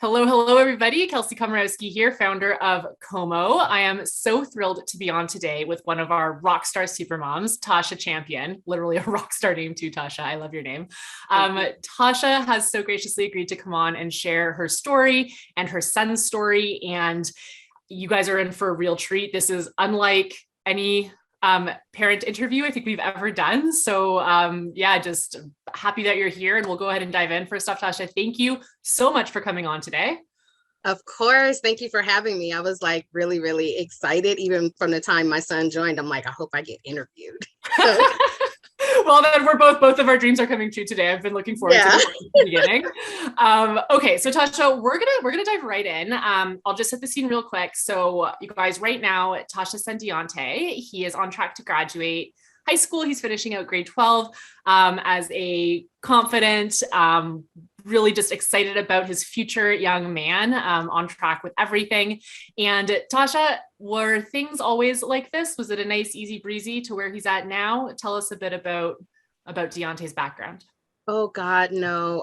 Hello, hello, everybody. Kelsey Komorowski here, founder of Como. I am so thrilled to be on today with one of our rock star supermoms, Tasha Champion, literally a rock star name too, Tasha. I love your name. Tasha has so graciously agreed to come on and share her story and her son's story. And you guys are in for a real treat. This is unlike any parent interview I think we've ever done. So yeah, just happy that you're here, and we'll go ahead and dive in. First off, Tasha, thank you so much for coming on today. Of course. Thank you for having me. I was like really, really excited. Even from the time my son joined, I'm like, I hope I get interviewed. Well, then both of our dreams are coming true today. I've been looking forward to this from the beginning. Okay, so Tasha, we're gonna dive right in. I'll just set the scene real quick. So you guys, right now, Tasha's son Deonte, he is on track to graduate high school. He's finishing out grade 12 as a confident, really just excited about his future young man, on track with everything. And Tasha, were things always like this? Was it a nice, easy breezy to where he's at now? Tell us a bit about Deonte's background. Oh God, no.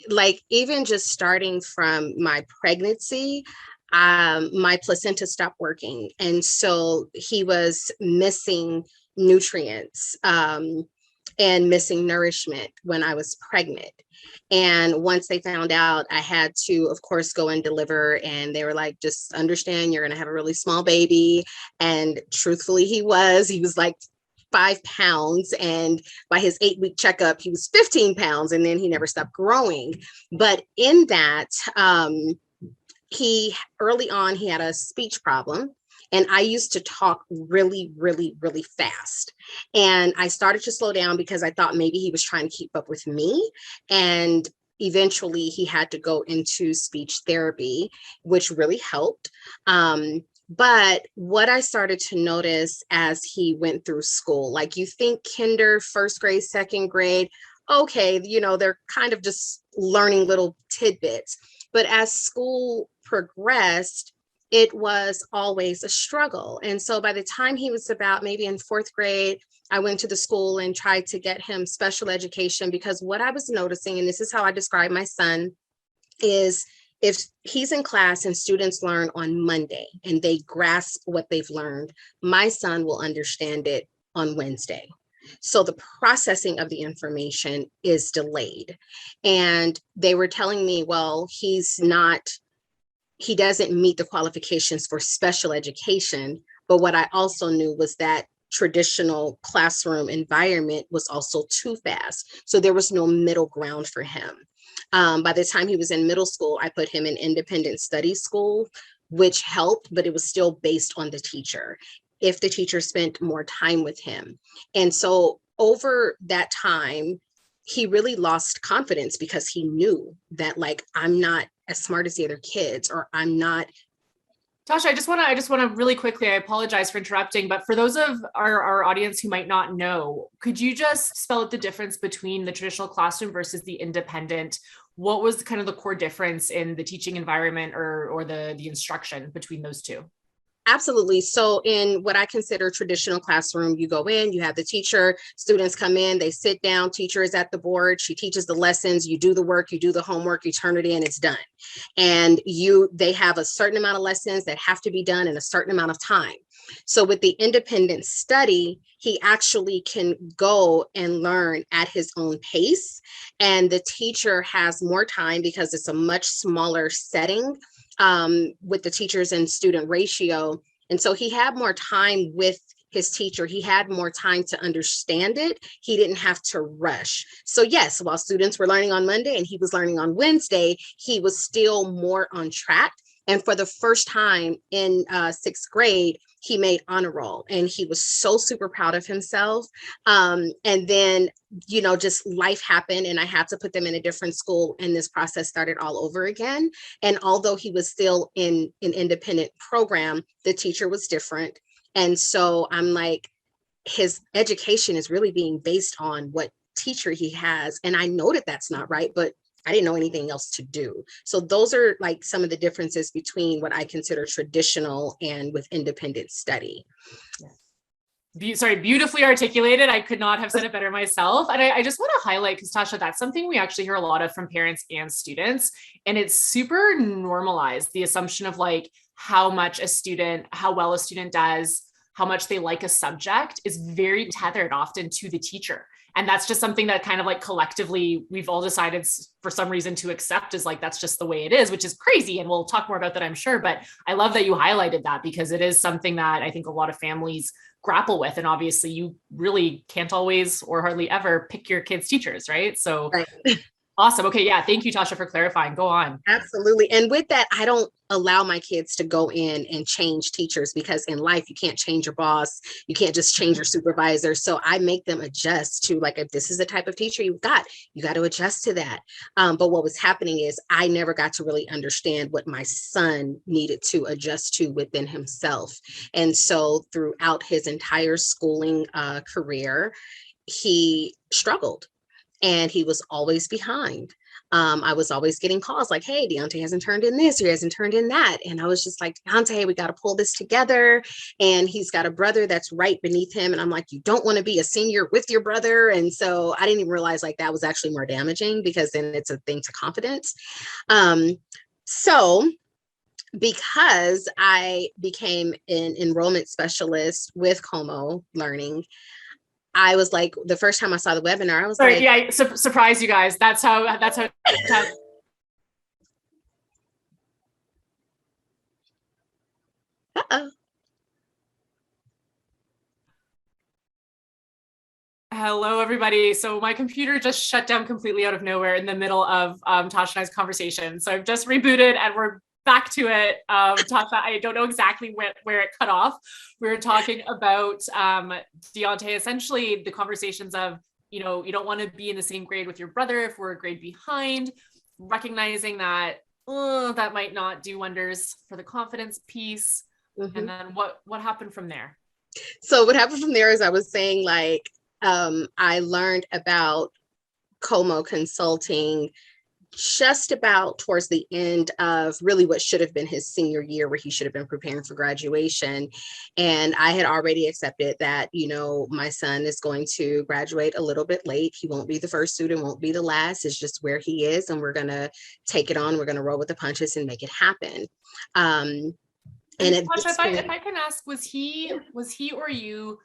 Like even just starting from my pregnancy, my placenta stopped working. And so he was missing nutrients. And missing nourishment when I was pregnant. And once they found out, I had to, of course, go and deliver. And they were like, just understand you're going to have a really small baby. And truthfully, he was like 5 pounds. And by his 8-week checkup, he was 15 pounds. And then he never stopped growing. But in that, early on, he had a speech problem. And I used to talk really, really, really fast. And I started to slow down because I thought maybe he was trying to keep up with me. And eventually he had to go into speech therapy, which really helped. But what I started to notice as he went through school, like you think kinder, first grade, second grade, okay, they're kind of just learning little tidbits. But as school progressed, it was always a struggle. And so by the time he was about maybe in 4th grade, I went to the school and tried to get him special education, because what I was noticing, and this is how I describe my son, is if he's in class and students learn on Monday and they grasp what they've learned, my son will understand it on Wednesday. So the processing of the information is delayed. And they were telling me, well, he doesn't meet the qualifications for special education. But what I also knew was that traditional classroom environment was also too fast. So there was no middle ground for him. By the time he was in middle school, I put him in independent study school, which helped, but it was still based on the teacher, if the teacher spent more time with him. And so over that time, he really lost confidence because he knew that, like, I'm not as smart as the other kids, or I'm not. Tasha, I just want to really quickly, I apologize for interrupting, but for those of our audience who might not know, could you just spell out the difference between the traditional classroom versus the independent? What was kind of the core difference in the teaching environment or the instruction between those two? Absolutely. So in what I consider traditional classroom, you go in, you have the teacher, students come in, they sit down, teacher is at the board, she teaches the lessons, you do the work, you do the homework, you turn it in, it's done. And they have a certain amount of lessons that have to be done in a certain amount of time. So with the independent study, he actually can go and learn at his own pace. And the teacher has more time because it's a much smaller setting, with the teachers and student ratio. And so he had more time with his teacher. He had more time to understand it. He didn't have to rush. So yes, while students were learning on Monday and he was learning on Wednesday, he was still more on track. And for the first time in 6th grade, he made honor roll, and he was so super proud of himself. And then, just life happened, and I had to put them in a different school, and this process started all over again. And although he was still in an independent program, the teacher was different. And so I'm like, his education is really being based on what teacher he has. And I know that that's not right, but I didn't know anything else to do. So those are like some of the differences between what I consider traditional and with independent study. Beautifully articulated. I could not have said it better myself. And I just want to highlight, because Tasha, that's something we actually hear a lot of from parents and students. And it's super normalized, the assumption of like how well a student does, how much they like a subject is very tethered often to the teacher. And that's just something that kind of like collectively we've all decided for some reason to accept, is like, that's just the way it is, which is crazy. And we'll talk more about that, I'm sure. But I love that you highlighted that, because it is something that I think a lot of families grapple with. And obviously you really can't always or hardly ever pick your kids' teachers, right? So right. Awesome. Okay. Yeah. Thank you, Tasha, for clarifying. Go on. Absolutely. And with that, I don't allow my kids to go in and change teachers, because in life, you can't change your boss. You can't just change your supervisor. So I make them adjust to, like, if this is the type of teacher you got to adjust to that. But what was happening is I never got to really understand what my son needed to adjust to within himself. And so throughout his entire schooling career, he struggled. And he was always behind. I was always getting calls like, hey, Deonte hasn't turned in this, or he hasn't turned in that. And I was just like, Deonte, we got to pull this together. And he's got a brother that's right beneath him. And I'm like, you don't want to be a senior with your brother. And so I didn't even realize like that was actually more damaging, because then it's a thing to confidence. So because I became an enrollment specialist with Como Learning, I was like, the first time I saw the webinar, I was like, yeah, surprise you guys. That's how. Uh-oh. Hello, everybody. So my computer just shut down completely out of nowhere in the middle of Tasha and I's conversation. So I've just rebooted and we're back to it. Tasha, I don't know exactly where it cut off. We were talking about Deonte, essentially the conversations of, you don't want to be in the same grade with your brother if we're a grade behind, recognizing that that might not do wonders for the confidence piece. Mm-hmm. And then what happened from there? So what happened from there is I was saying, like, I learned about Como Consulting just about towards the end of really what should have been his senior year, where he should have been preparing for graduation. And I had already accepted that, my son is going to graduate a little bit late. He won't be the first student, won't be the last. It's just where he is. And we're going to take it on. We're going to roll with the punches and make it happen. And Tasha, if I can ask, was he or you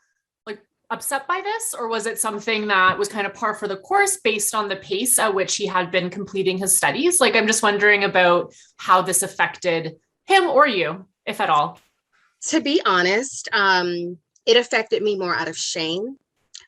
like upset by this, or was it something that was kind of par for the course based on the pace at which he had been completing his studies? Like, I'm just wondering about how this affected him or you, if at all. To be honest, it affected me more out of shame.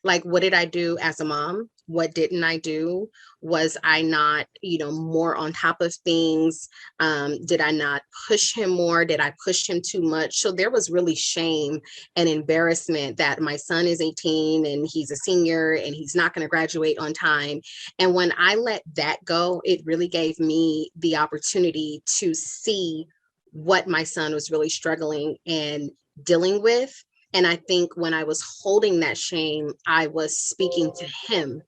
Like, what did I do as a mom? What didn't I do? Was I not, more on top of things? Did I not push him more? Did I push him too much? So there was really shame and embarrassment that my son is 18 and he's a senior and he's not going to graduate on time. And when I let that go, it really gave me the opportunity to see what my son was really struggling and dealing with. And I think when I was holding that shame, I was speaking to him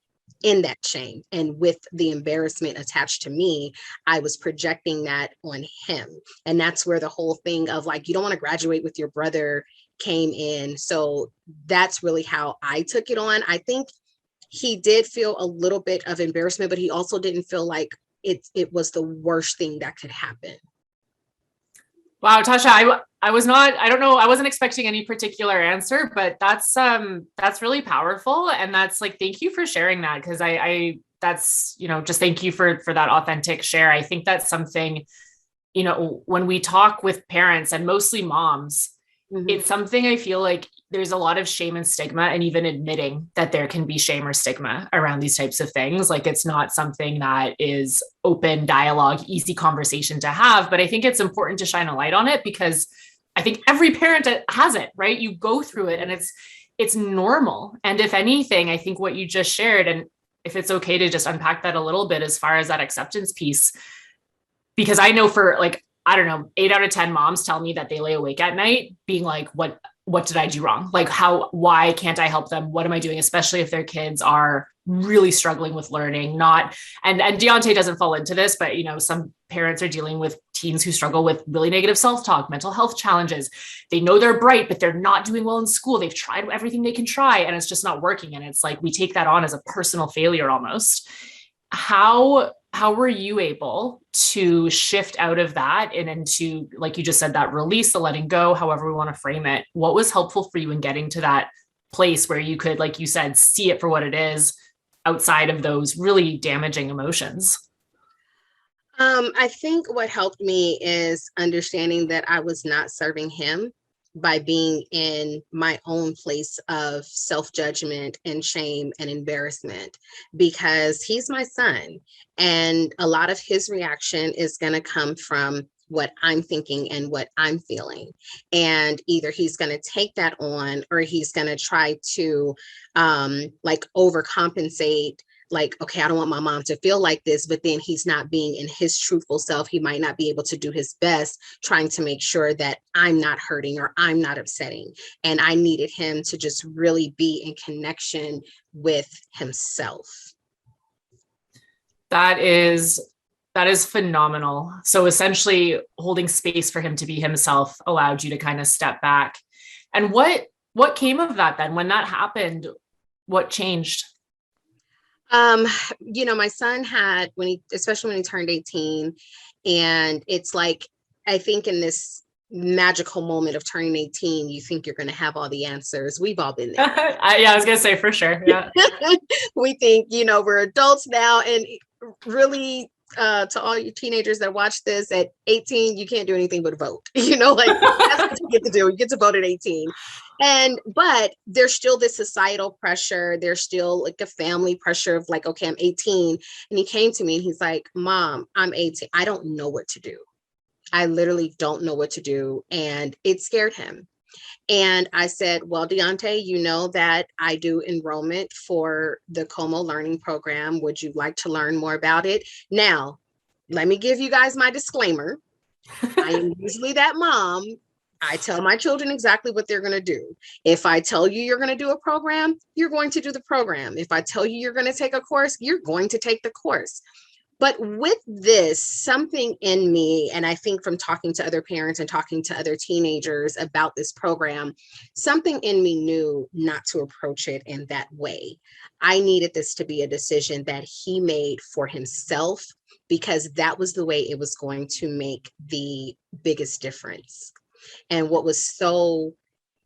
in that shame. And with the embarrassment attached to me, I was projecting that on him. And that's where the whole thing of like, you don't want to graduate with your brother came in. So that's really how I took it on. I think he did feel a little bit of embarrassment, but he also didn't feel like it was the worst thing that could happen. Wow, Tasha, I wasn't expecting any particular answer, but that's really powerful. And that's like, thank you for sharing that. Cause that's, just thank you for that authentic share. I think that's something, when we talk with parents and mostly moms, mm-hmm. It's something I feel like there's a lot of shame and stigma, and even admitting that there can be shame or stigma around these types of things. Like, it's not something that is open dialogue, easy conversation to have, but I think it's important to shine a light on it, because I think every parent has it, right? You go through it and it's normal. And if anything, I think what you just shared, and if it's okay to just unpack that a little bit as far as that acceptance piece, because I know for like, I don't know, 8 out of 10 moms tell me that they lay awake at night being like, what did I do wrong? Like, why can't I help them? What am I doing? Especially if their kids are really struggling with learning, and Deonte doesn't fall into this, but some parents are dealing with teens who struggle with really negative self-talk, mental health challenges. They know they're bright, but they're not doing well in school. They've tried everything they can try and it's just not working. And it's like, we take that on as a personal failure almost. How were you able to shift out of that and into, like you just said, that release, the letting go, however we want to frame it? What was helpful for you in getting to that place where you could, like you said, see it for what it is outside of those really damaging emotions? I think what helped me is understanding that I was not serving him by being in my own place of self-judgment and shame and embarrassment, because he's my son. And a lot of his reaction is going to come from what I'm thinking and what I'm feeling. And either he's going to take that on or he's going to try to like overcompensate, like, okay, I don't want my mom to feel like this, but then he's not being in his truthful self. He might not be able to do his best trying to make sure that I'm not hurting or I'm not upsetting. And I needed him to just really be in connection with himself. That is phenomenal. So essentially holding space for him to be himself allowed you to kind of step back. And what came of that then? When that happened, what changed? My son had, especially when he turned 18, and it's like, I think in this magical moment of turning 18, you think you're going to have all the answers. We've all been there. Yeah, I was going to say for sure. Yeah. We think, we're adults now, and really, to all you teenagers that watch this, at 18, you can't do anything but vote. Like that's what you get to do. You get to vote at 18. But there's still this societal pressure. There's still like a family pressure of like, okay, I'm 18. And he came to me and he's like, Mom, I'm 18. I don't know what to do. I literally don't know what to do. And it scared him. And I said, well, Deonte, you know that I do enrollment for the Como Learning Program. Would you like to learn more about it? Now, let me give you guys my disclaimer. I am usually that mom. I tell my children exactly what they're going to do. If I tell you you're going to do a program, you're going to do the program. If I tell you you're going to take a course, you're going to take the course. But with this, something in me, and I think from talking to other parents and talking to other teenagers about this program, something in me knew not to approach it in that way. I needed this to be a decision that he made for himself, because that was the way it was going to make the biggest difference. And what was so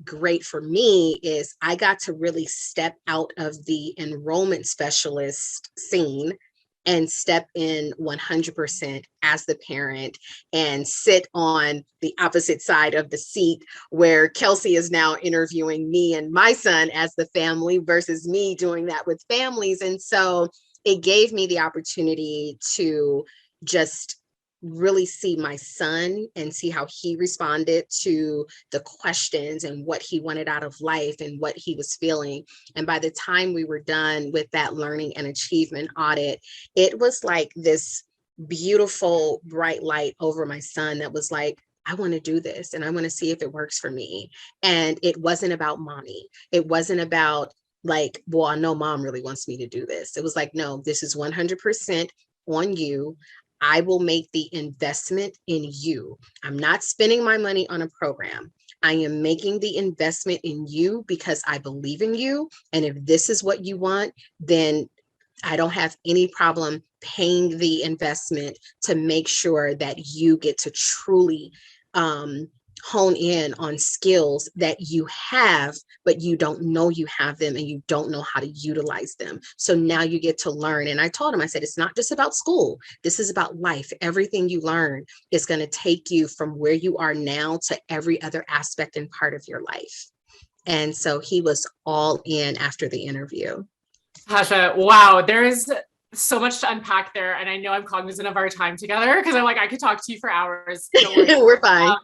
great for me is I got to really step out of the enrollment specialist scene and step in 100% as the parent and sit on the opposite side of the seat where Kelsey is now interviewing me and my son as the family versus me doing that with families. And so it gave me the opportunity to just really see my son and see how he responded to the questions and what he wanted out of life and what he was feeling. And by the time we were done with that learning and achievement audit, it was like this beautiful bright light over my son that was like, I want to do this and I want to see if it works for me. And it wasn't about mommy. It wasn't about like, well, I know mom really wants me to do this. It was like, no, this is 100% on you. I will make the investment in you. I'm not spending my money on a program. I am making the investment in you because I believe in you. And if this is what you want, then I don't have any problem paying the investment to make sure that you get to truly hone in on skills that you have, but you don't know you have them and you don't know how to utilize them. So now you get to learn. And I told him, I said, it's not just about school. This is about life. Everything you learn is going to take you from where you are now to every other aspect and part of your life. And so he was all in after the interview. Tasha, wow, there is so much to unpack there. And I know I'm cognizant of our time together because I'm like, I could talk to you for hours. We're fine.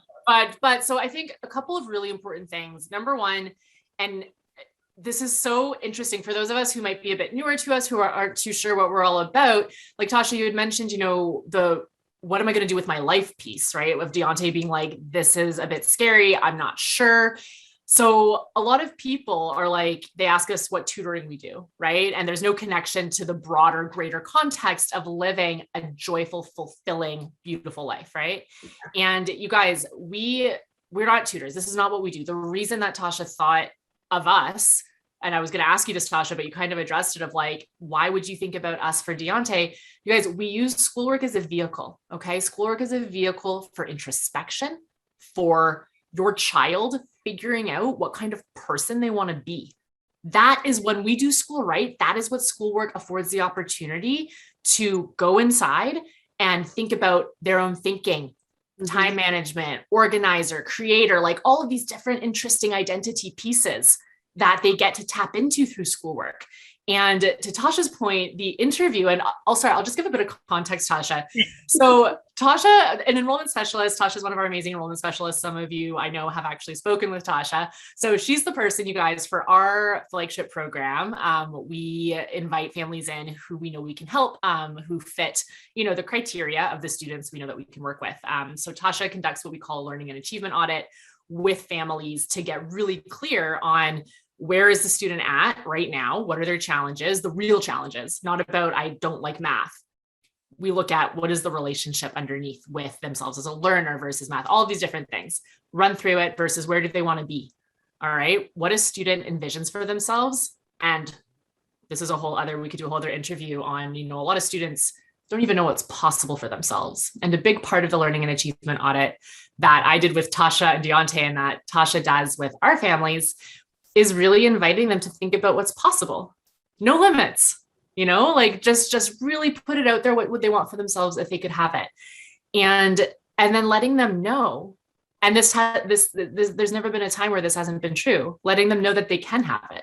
But so I think a couple of really important things. Number one, and this is so interesting for those of us who might be a bit newer to us, who aren't too sure what we're all about. Like Tasha, you had mentioned, what am I going to do with my life piece, right? Of Deonte being like, this is a bit scary. I'm not sure. So a lot of people are like, they ask us what tutoring we do, right? And there's no connection to the broader, greater context of living a joyful, fulfilling, beautiful life, right? And you guys, we're not tutors. This is not what we do. The reason that Tasha thought of us, and I was going to ask you this, Tasha, but you kind of addressed it of like, why would you think about us for Deonte? You guys, we use schoolwork as a vehicle, okay? Schoolwork is a vehicle for introspection, for your child figuring out what kind of person they want to be. That is when we do school right. That is what schoolwork affords the opportunity to go inside and think about their own thinking, time management, organizer, creator, like all of these different interesting identity pieces that they get to tap into through schoolwork. And to Tasha's point, the interview, and I'll just give a bit of context, Tasha. So Tasha, an enrollment specialist, Tasha is one of our amazing enrollment specialists. Some of you I know have actually spoken with Tasha. So she's the person, you guys, for our flagship program. We invite families in who we know we can help, who fit, the criteria of the students we know that we can work with. So Tasha conducts what we call a learning and achievement audit with families to get really clear on where is the student at right now? What are their challenges? The real challenges, not about, I don't like math. We look at what is the relationship underneath with themselves as a learner versus math, all of these different things, run through it versus where do they want to be? All right. What a student envisions for themselves. And this is we could do a whole other interview on, a lot of students don't even know what's possible for themselves. And a big part of the learning and achievement audit that I did with Tasha and Deonte and that Tasha does with our families is really inviting them to think about what's possible. No limits, just really put it out there. What would they want for themselves if they could have it? And then letting them know. And this there's never been a time where this hasn't been true. Letting them know that they can have it.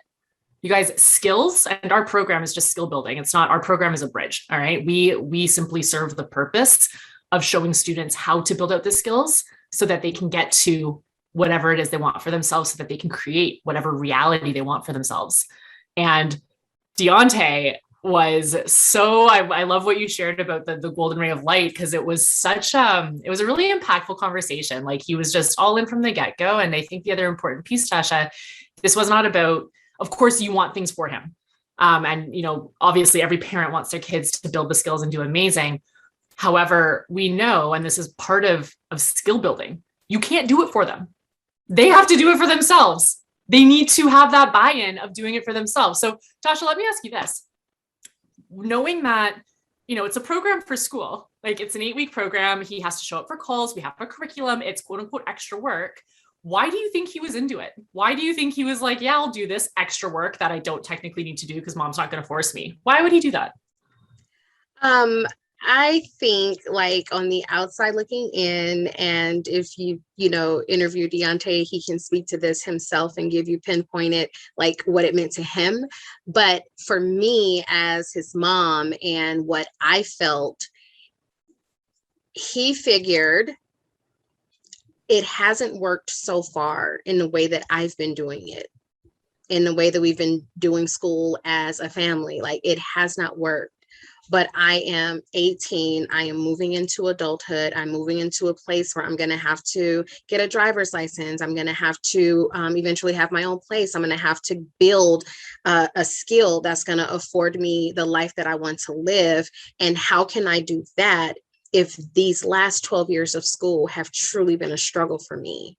You guys, skills, and our program is just skill building. It's not, our program is a bridge. All right. We simply serve the purpose of showing students how to build out the skills so that they can get to whatever it is they want for themselves, so that they can create whatever reality they want for themselves. And Deonte was I love what you shared about the golden ray of light, because it was it was a really impactful conversation. Like, he was just all in from the get-go. And I think the other important piece, Tasha, this was not about, of course you want things for him. And, obviously every parent wants their kids to build the skills and do amazing. However, we know, and this is part of skill building, you can't do it for them. They have to do it for themselves. They need to have that buy-in of doing it for themselves. So Tasha, let me ask you this. Knowing that, it's a program for school, like it's an 8-week program. He has to show up for calls. We have a curriculum. It's quote unquote extra work. Why do you think he was into it? Why do you think he was like, yeah, I'll do this extra work that I don't technically need to do because mom's not going to force me? Why would he do that? I think, like, on the outside looking in, and if you interview Deonte, he can speak to this himself and give you pinpointed like what it meant to him. But for me as his mom and what I felt, he figured it hasn't worked so far in the way that I've been doing it, in the way that we've been doing school as a family. Like, it has not worked. But I am 18. I am moving into adulthood. I'm moving into a place where I'm going to have to get a driver's license. I'm going to have to eventually have my own place. I'm going to have to build a skill that's going to afford me the life that I want to live. And how can I do that if these last 12 years of school have truly been a struggle for me?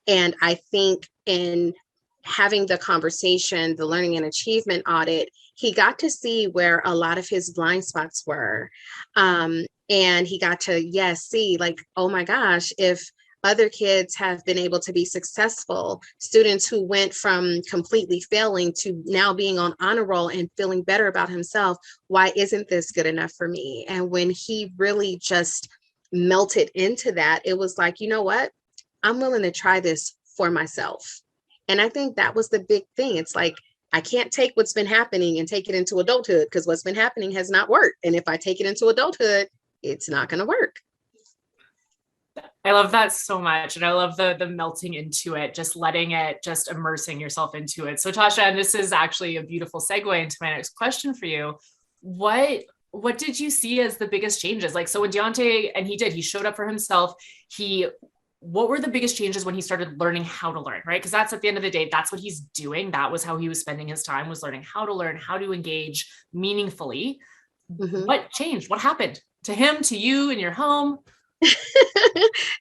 And I think in having the conversation, the learning and achievement audit, he got to see where a lot of his blind spots were. And he got to, see, like, oh my gosh, if other kids have been able to be successful, students who went from completely failing to now being on honor roll and feeling better about himself, why isn't this good enough for me? And when he really just melted into that, it was like, you know what? I'm willing to try this for myself. And I think that was the big thing. It's like, I can't take what's been happening and take it into adulthood, because what's been happening has not worked. And if I take it into adulthood, it's not going to work. I love that so much. And I love the melting into it, just letting it, just immersing yourself into it. So Tasha, and this is actually a beautiful segue into my next question for you. What did you see as the biggest changes? Like, so when Deonte, and he showed up for himself, he what were the biggest changes when he started learning how to learn, right? Because that's, at the end of the day, that's what he's doing. That was how he was spending his time, was learning how to learn, how to engage meaningfully. Mhm. What changed? What happened to him, to you, in your home?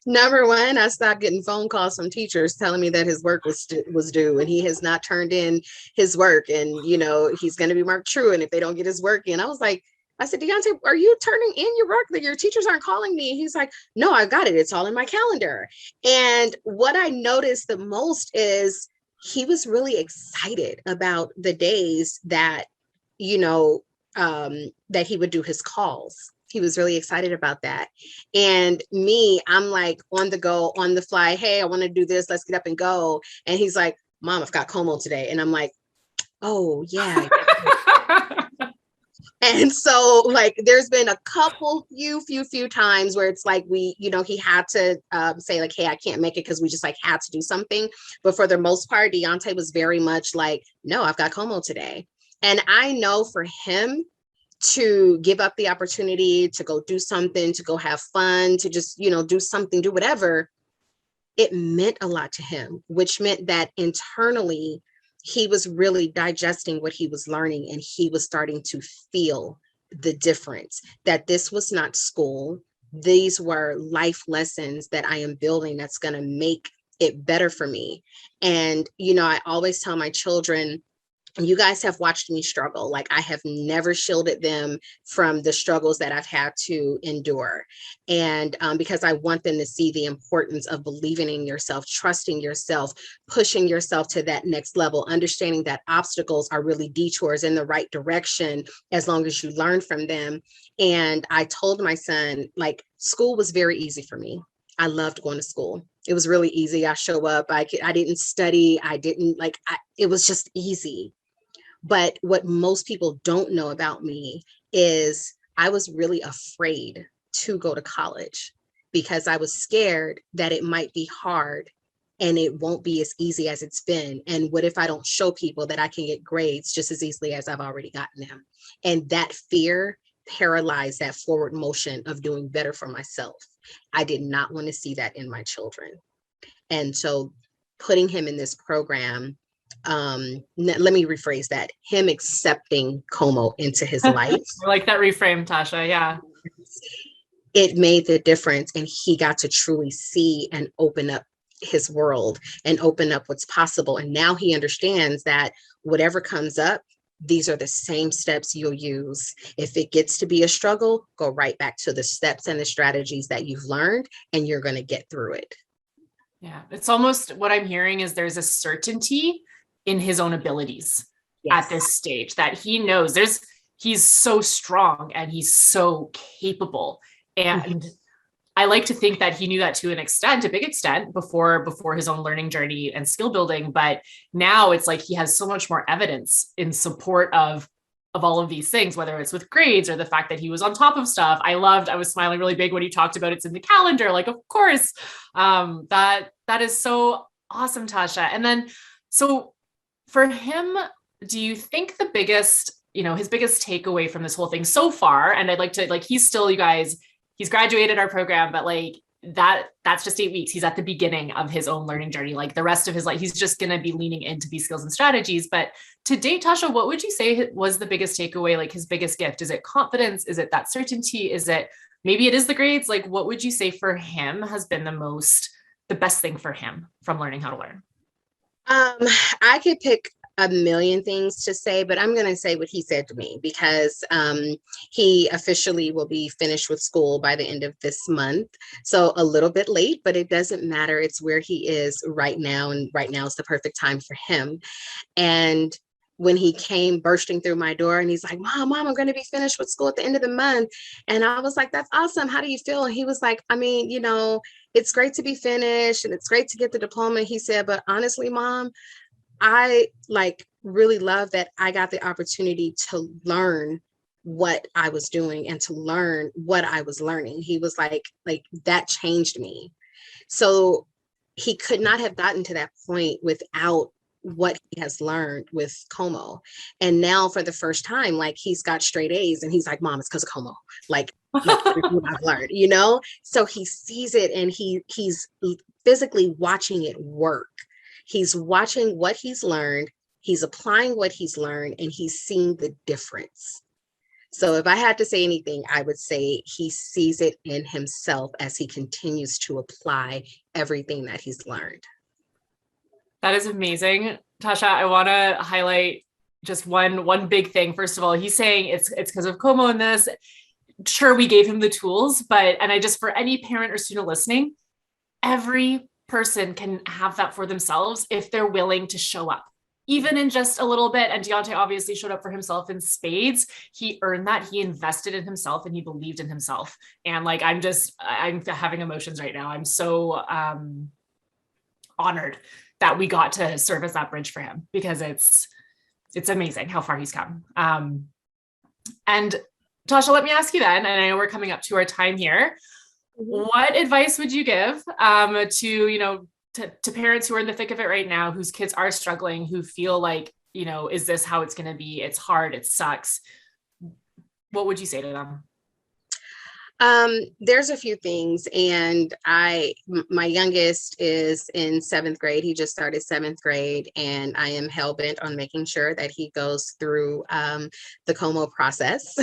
Number one, I stopped getting phone calls from teachers telling me that his work was due, and he has not turned in his work, and he's going to be marked true, and if they don't get his work in, I said, Deonte, are you turning in your work? That your teachers aren't calling me? He's like, no, I got it. It's all in my calendar. And what I noticed the most is he was really excited about the days that, that he would do his calls. He was really excited about that. And me, I'm like on the go, on the fly. Hey, I want to do this. Let's get up and go. And he's like, Mom, I've got Como today. And I'm like, oh yeah. And so like, there's been a few times where it's like he had to say like, hey, I can't make it, because we just like had to do something. But for the most part, Deonte was very much like, no, I've got Como today. And I know for him to give up the opportunity to go do something, to go have fun, to just, do something, do whatever, it meant a lot to him, which meant that internally, he was really digesting what he was learning, and he was starting to feel the difference, that this was not school. These were life lessons that I am building that's going to make it better for me. And, I always tell my children, you guys have watched me struggle. Like, I have never shielded them from the struggles that I've had to endure. And because I want them to see the importance of believing in yourself, trusting yourself, pushing yourself to that next level, understanding that obstacles are really detours in the right direction as long as you learn from them. And I told my son, like, school was very easy for me. I loved going to school. It was really easy. I show up. I didn't study. It was just easy. But what most people don't know about me is I was really afraid to go to college, because I was scared that it might be hard and it won't be as easy as it's been. And what if I don't show people that I can get grades just as easily as I've already gotten them? And that fear paralyzed that forward motion of doing better for myself. I did not want to see that in my children. And so putting him in this program, let me rephrase that, him accepting Como into his life. I like that reframe, Tasha. Yeah. It made the difference, and he got to truly see and open up his world and open up what's possible. And now he understands that whatever comes up, these are the same steps you'll use. If it gets to be a struggle, go right back to the steps and the strategies that you've learned, and you're going to get through it. Yeah. It's almost, what I'm hearing is there's a certainty in his own abilities. Yes. At this stage, that he knows he's so strong and he's so capable. And I like to think that he knew that to a big extent before his own learning journey and skill building. But now it's like he has so much more evidence in support of all of these things, whether it's with grades or the fact that he was on top of stuff. I was smiling really big when you talked about it's in the calendar. Like, of course, that is so awesome, Tasha. And then, so for him, do you think the biggest, his biggest takeaway from this whole thing so far, and I'd like to, like, he's still, you guys, he's graduated our program, but like that's just 8 weeks. He's at the beginning of his own learning journey. Like the rest of his life, he's just going to be leaning into these skills and strategies. But to date, Tasha, what would you say was the biggest takeaway, like his biggest gift? Is it confidence? Is it that certainty? Is it, maybe it is the grades? Like, what would you say for him has been the best thing for him from learning how to learn? I could pick a million things to say, but I'm going to say what he said to me, because he officially will be finished with school by the end of this month. So a little bit late, but it doesn't matter. It's where he is right now. And right now is the perfect time for him. And when he came bursting through my door and he's like, Mom, I'm going to be finished with school at the end of the month. And I was like, that's awesome. How do you feel? And he was like, I mean, it's great to be finished and it's great to get the diploma. He said, but honestly, Mom, I really love that I got the opportunity to learn what I was doing and to learn what I was learning. He was like that changed me. So he could not have gotten to that point without what he has learned with Como. And now for the first time, like he's got straight A's and he's like, Mom, it's because of Como. Like what I've learned, So he sees it and he's physically watching it work. He's watching what he's learned, he's applying what he's learned, and he's seeing the difference. So if I had to say anything, I would say he sees it in himself as he continues to apply everything that he's learned. That is amazing. Tasha, I want to highlight just one big thing. First of all, he's saying it's because of Como and this. Sure, we gave him the tools, and I just, for any parent or student listening, every person can have that for themselves if they're willing to show up, even in just a little bit. And Deonte obviously showed up for himself in spades. He earned that. He invested in himself and he believed in himself. And like, I'm having emotions right now. I'm so honored that we got to serve as that bridge for him, because it's amazing how far he's come. And Tasha, let me ask you then, and I know we're coming up to our time here. What advice would you give to parents who are in the thick of it right now, whose kids are struggling, who feel like, is this how it's going to be? It's hard. It sucks. What would you say to them? There's a few things, and my youngest is in 7th grade. He just started 7th grade, and I am hell bent on making sure that he goes through the Como process.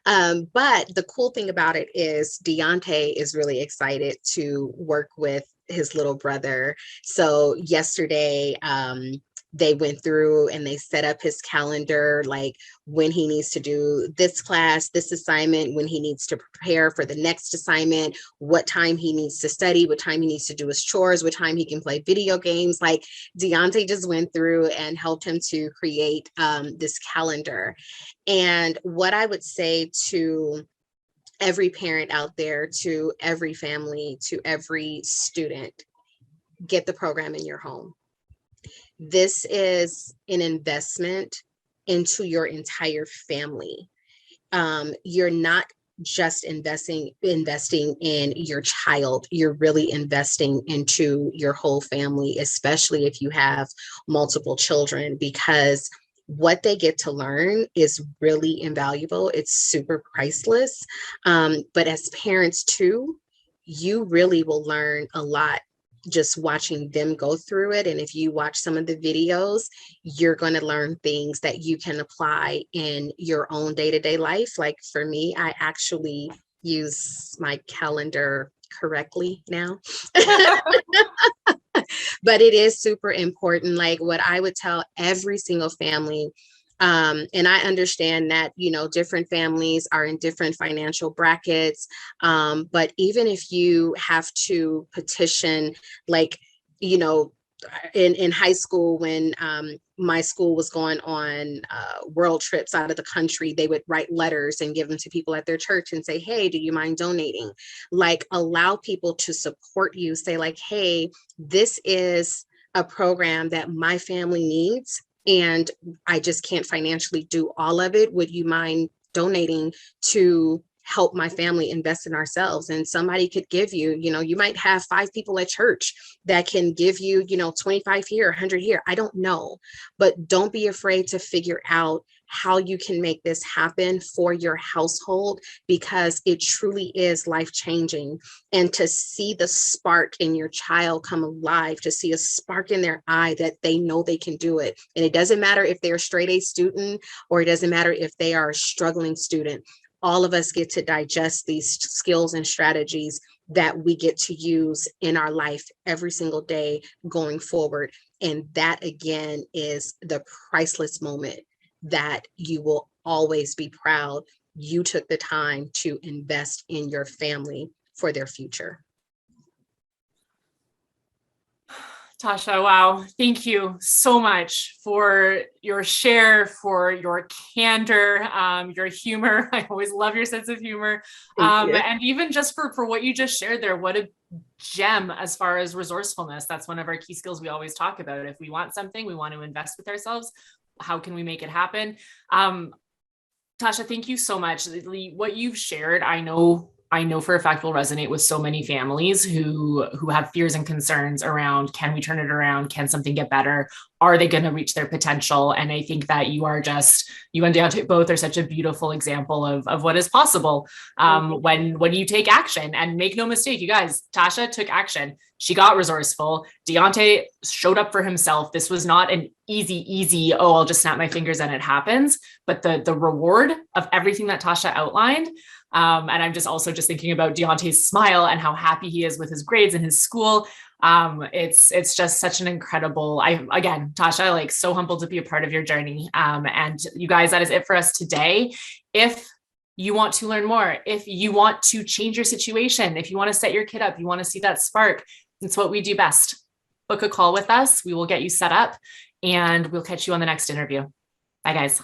But the cool thing about it is Deonte is really excited to work with his little brother. So yesterday, they went through and they set up his calendar, like when he needs to do this class, this assignment, when he needs to prepare for the next assignment, what time he needs to study, what time he needs to do his chores, what time he can play video games. Like Deonte just went through and helped him to create this calendar. And what I would say to every parent out there, to every family, to every student, get the program in your home. This is an investment into your entire family. You're not just investing in your child, you're really investing into your whole family, especially if you have multiple children, because what they get to learn is really invaluable. It's super priceless. But as parents too, you really will learn a lot just watching them go through it. And if you watch some of the videos, you're going to learn things that you can apply in your own day-to-day life. Like for me, I actually use my calendar correctly now. But it is super important. Like what I would tell every single family, and I understand that, different families are in different financial brackets. But even if you have to petition, like, in high school, when my school was going on world trips out of the country, they would write letters and give them to people at their church and say, hey, do you mind donating? Like, allow people to support you. Say like, hey, this is a program that my family needs, and I just can't financially do all of it. Would you mind donating to help my family invest in ourselves? And somebody could give you, you might have 5 people at church that can give you, 25 here, 100 here. I don't know, but don't be afraid to figure out how you can make this happen for your household, because it truly is life-changing. And to see the spark in your child come alive, to see a spark in their eye that they know they can do it. And it doesn't matter if they're a straight A student, or it doesn't matter if they are a struggling student. All of us get to digest these skills and strategies that we get to use in our life every single day going forward. And that, again, is the priceless moment that you will always be proud you took the time to invest in your family for their future. Tasha, wow. Thank you so much for your share, for your candor, your humor. I always love your sense of humor. And even just for what you just shared there, what a gem as far as resourcefulness. That's one of our key skills we always talk about. If we want something, we want to invest with ourselves. How can we make it happen? Tasha, thank you so much. What you've shared, I know I know for a fact will resonate with so many families who have fears and concerns around, can we turn it around? Can something get better? Are they going to reach their potential? And I think that you and Deonte both are such a beautiful example of what is possible when you take action. And make no mistake, you guys, Tasha took action. She got resourceful. Deonte showed up for himself. This was not an easy, oh, I'll just snap my fingers and it happens. But the reward of everything that Tasha outlined, and I'm just also just thinking about Deonte's smile and how happy he is with his grades and his school. It's just such an incredible, again, Tasha, like so humbled to be a part of your journey. And you guys, that is it for us today. If you want to learn more, if you want to change your situation, if you want to set your kid up, you want to see that spark, it's what we do best. Book a call with us. We will get you set up and we'll catch you on the next interview. Bye, guys.